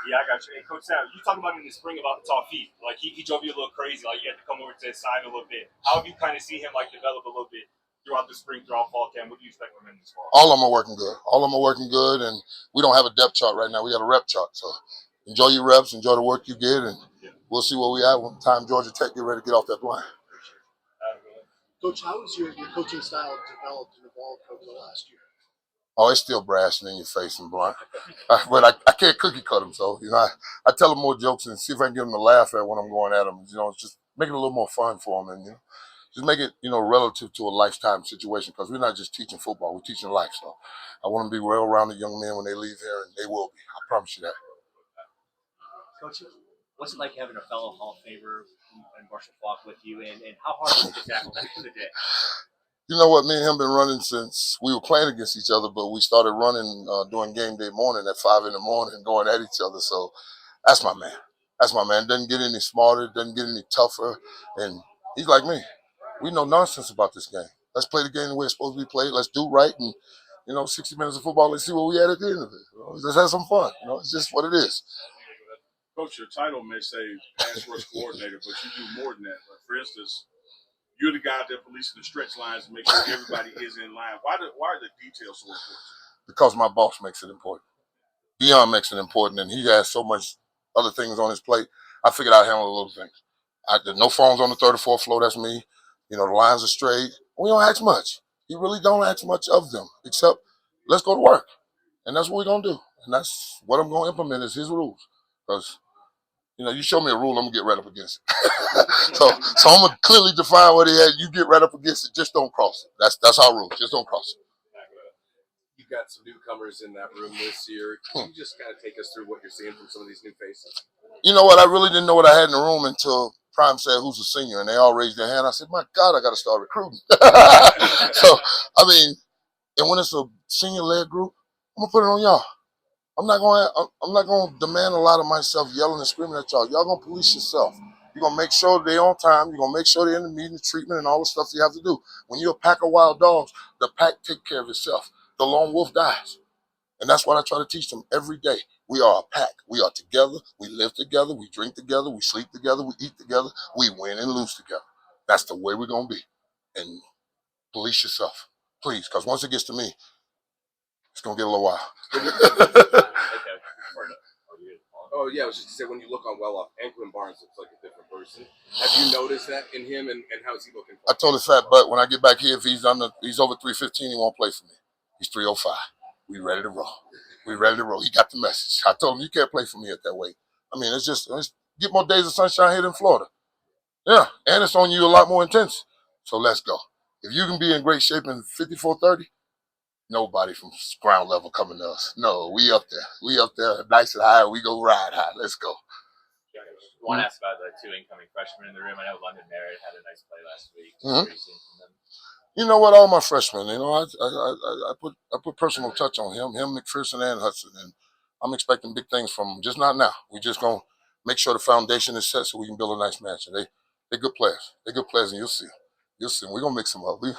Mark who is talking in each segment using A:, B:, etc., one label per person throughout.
A: Yeah, I got you. Hey, Coach Sapp, you talking about in the spring about the tall feet. Like, he drove you a little crazy. Like, you had to come over to his side a little bit. How have you kind of seen him, like, develop a little bit throughout the spring, throughout fall camp? What do you expect from him this fall?
B: All of them are working good. All of them are working good, and we don't have a depth chart right now. We got a rep chart. So enjoy your reps, enjoy the work you get, and we'll see where we at when time Georgia Tech get ready to get off that line.
C: Coach, how has your coaching style developed and evolved over the last year?
B: Oh, it's still brash and in your face and blunt. But I can't cookie cut them. So, I tell them more jokes and see if I can get them to laugh at when I'm going at them. Just make it a little more fun for them and, just make it, relative to a lifetime situation because we're not just teaching football. We're teaching life. So I want them to be well-rounded young men when they leave here, and they will be. I promise you that.
D: Coach, what's it like having a fellow Hall of Famer and Marshall Falk with you, and how hard is it to tackle that in the day?
B: You know what? Me and him been running since we were playing against each other, but we started running during game day morning at 5 in the morning, going at each other. So that's my man. That's my man. Doesn't get any smarter, doesn't get any tougher, and he's like me. We know nonsense about this game. Let's play the game the way it's supposed to be played. Let's do right, and 60 minutes of football. Let's see what we had at the end of it. Let's have some fun. It's just what it is.
E: Coach, your title may say pass rush coordinator, but you do more than that. Like, for instance, you're the guy that policing the stretch lines and make sure everybody is in line. Why are the details so important?
B: Because my boss makes it important. Dion makes it important, and he has so much other things on his plate. I figured I'd handle the little things. There's no phones on the 34th floor. That's me. The lines are straight. We don't ask much. You really don't ask much of them, except let's go to work. And that's what we're going to do. And that's what I'm going to implement is his rules. Because, you show me a rule, I'm going to get right up against it. so I'm going to clearly define what he had. You get right up against it. Just don't cross it. That's our rule. Just don't cross it.
F: You've got some newcomers in that room this year. Can you just kind of take us through what you're seeing from some of these new faces?
B: You know what? I really didn't know what I had in the room until Prime said, "Who's a senior?" And they all raised their hand. I said, "My God, I got to start recruiting." So, and when it's a senior-led group, I'm gonna put it on y'all. I'm not gonna demand a lot of myself, yelling and screaming at y'all. Y'all gonna police yourself. You're gonna make sure they're on time. You're gonna make sure they're in the meeting, treatment, and all the stuff you have to do. When you're a pack of wild dogs, the pack take care of itself. The lone wolf dies. And that's what I try to teach them every day. We are a pack. We are together. We live together. We drink together. We sleep together. We eat together. We win and lose together. That's the way we're going to be. And police yourself, please, because once it gets to me, it's going to get a little wild.
F: Oh, yeah, I was just going to say, when you look on Well Off, Anquin Barnes looks like a different person. Have you noticed that in him, and how is he looking?
B: I told his fat butt when I get back here, if he's over 315, he won't play for me. He's 305. We ready to roll. We ready to roll. He got the message. I told him, you can't play for me at that weight. Let's get more days of sunshine here than Florida. Yeah, and it's on you a lot more intense. So let's go. If you can be in great shape in 54:30, nobody from ground level coming to us. No, we up there. We up there, nice and high. We go ride high. Let's go.
D: I want to ask about the two incoming freshmen in the room. I know London Merritt had a nice play last week.
B: You know what? All my freshmen, I put personal touch on him, McPherson, and Hudson, and I'm expecting big things from them. Just not now. We're just gonna make sure the foundation is set so we can build a nice match. And they're good players. They're good players, and you'll see. You'll see. We're gonna mix them up. We're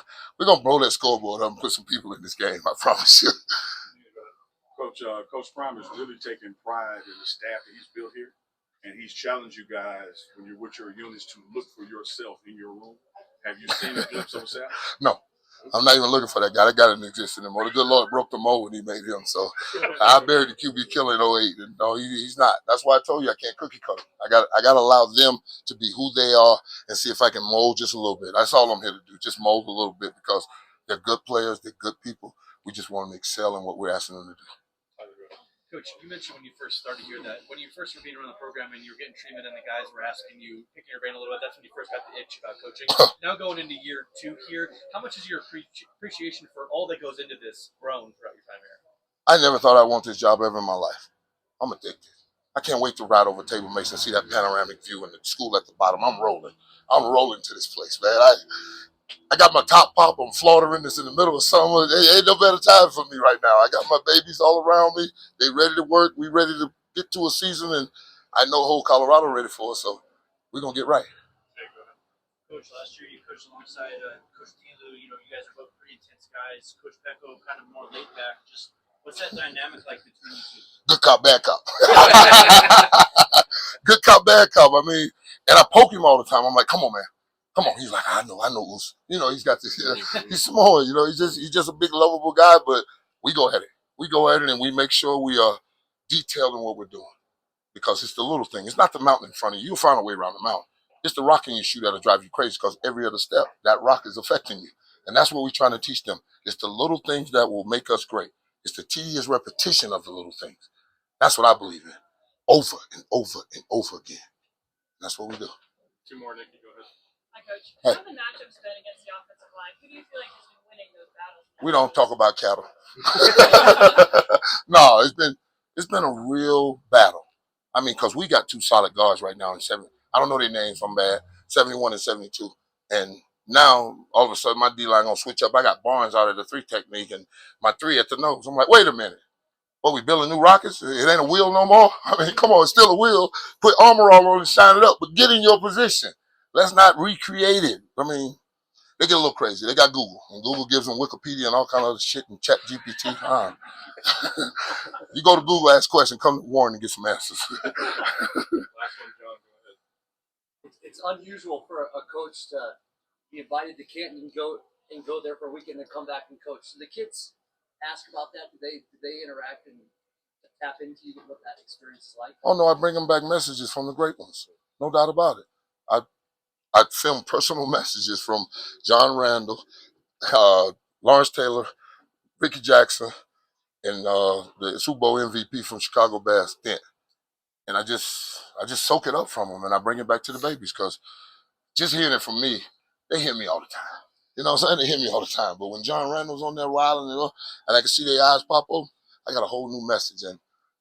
B: gonna blow that scoreboard up and put some people in this game. I promise you.
E: Coach Prime is really taking pride in the staff that he's built here, and he's challenged you guys when you're with your units to look for yourself in your room. Have you seen a glimpse of Sapp?
B: No. I'm not even looking for that guy. That guy didn't exist anymore. The good Lord broke the mold when he made him. So I buried the QB killer in 08. And no, he's not. That's why I told you I can't cookie cut him. I got to allow them to be who they are and see if I can mold just a little bit. That's all I'm here to do, just mold a little bit because they're good players. They're good people. We just want them to excel in what we're asking them to do.
D: Coach, you mentioned when you first started here that when you first were being around the program and you were getting treatment and the guys were asking you, picking your brain a little bit, that's when you first got the itch about coaching. Now going into year 2 here, how much is your appreciation for all that goes into this grown throughout your time here?
B: I never thought I'd want this job ever in my life. I'm addicted. I can't wait to ride over Table Mason and see that panoramic view and the school at the bottom. I'm rolling to this place, man. I got my top pop. I'm flaunting this in the middle of summer. Ain't no better time for me right now. I got my babies all around me. They ready to work. We ready to get to a season, and I know whole Colorado ready for us. So we're gonna get right.
G: Coach, last year you coached alongside Coach Tilu. You guys are both pretty intense guys. Coach Pecco kind of more laid back. Just What's that dynamic like between you two?
B: Good cop, bad cop. Good cop, bad cop. I mean, and I poke him all the time. I'm like, come on, man. Come on. He's like, I know. Us. You know, he's got this. He's small. You know, he's just a big, lovable guy. But we go at it. We go at it, and we make sure we are detailed in what we're doing because it's the little thing. It's not the mountain in front of you. You'll find a way around the mountain. It's the rock in your shoe that'll drive you crazy because every other step, that rock is affecting you. And that's what we're trying to teach them. It's the little things that will make us great. It's the tedious repetition of the little things. That's what I believe in. Over and over and over again. That's what we do.
A: Two more, Nikki. Go ahead.
H: Hi, Coach.
B: Hey.
H: How have the matchups been against the offensive line? Who do you feel like has been winning those battles?
B: We don't talk about cattle. No, it's been a real battle. I mean, because we got two solid guards right now in 70. I don't know their names. I'm bad. 71 and 72. And now all of a sudden my D line gonna switch up. I got Barnes out of the 3 technique and my 3 at the nose. I'm like, wait a minute. What, we building new rockets? It ain't a wheel no more? I mean, come on, it's still a wheel. Put armor all on and shine it up, but get in your position. Let's not recreate it. I mean, they get a little crazy. They got Google, and Google gives them Wikipedia and all kind of other shit and chat GPT. You go to Google, ask questions, come to Warren and get some answers.
A: Last one, John. Go ahead.
I: It's unusual for a coach to be invited to Canton and go there for a weekend and come back and coach. So the kids ask about that. Do they interact and tap into you what that experience is like?
B: Oh no, I bring them back messages from the great ones. No doubt about it. I film personal messages from John Randall, Lawrence Taylor, Ricky Jackson, and the Super Bowl MVP from Chicago Bears, Dent. And I just soak it up from them, and I bring it back to the babies because just hearing it from me, they hear me all the time. You know what I'm saying? They hear me all the time. But when John Randall's on there wilding and I can see their eyes pop up, I got a whole new message. And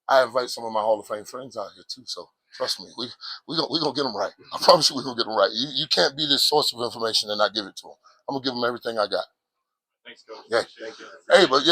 B: I invite some of my Hall of Fame friends out here too. So trust me, we gonna get them right. I promise you, we're gonna get them right. You can't be this source of information and not give it to them. I'm gonna give them everything I got.
A: Thanks, Coach.
B: Yeah.
A: Appreciate it.
B: Hey, but yeah.